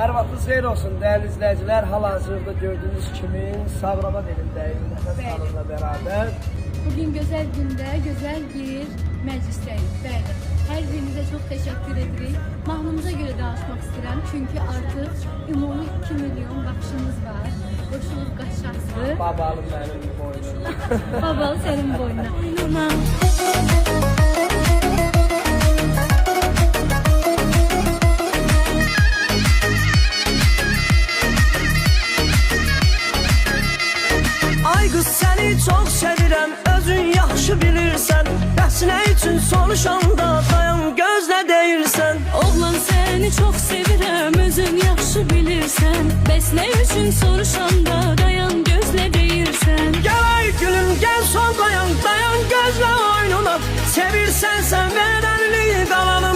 Hər vaxtınız xeyir olsun değerli izleyiciler. Hal-hazırda gördüğünüz kimi Sabirabad elindəyik Nəfəs xanımla beraber. Bugün güzel günde güzel bir məclisdəyik. Bəli. Hər birinizə çox təşəkkür edirik. Mahnımıza görə danışmaq istəyirəm. Çünki artıq ümumi 2 milyon baxışımız var. Qoşulub qaçaqsı. Babalım benim boynuna. Babalı sənin boynuna. Ay qız səni çox sevirəm, özün yaxşı bilirsən. Bəs nə üçün soruşanda dayan gözlə deyirsən. Oğlan səni çox sevirəm, özün yaxşı bilirsən. Bəs nə üçün soruşanda dayan gözlə deyirsən. Gəl ay gülüm, gəl son dayan, dayan gözlə oyununa. Sevirsən sən verənliyi qalanı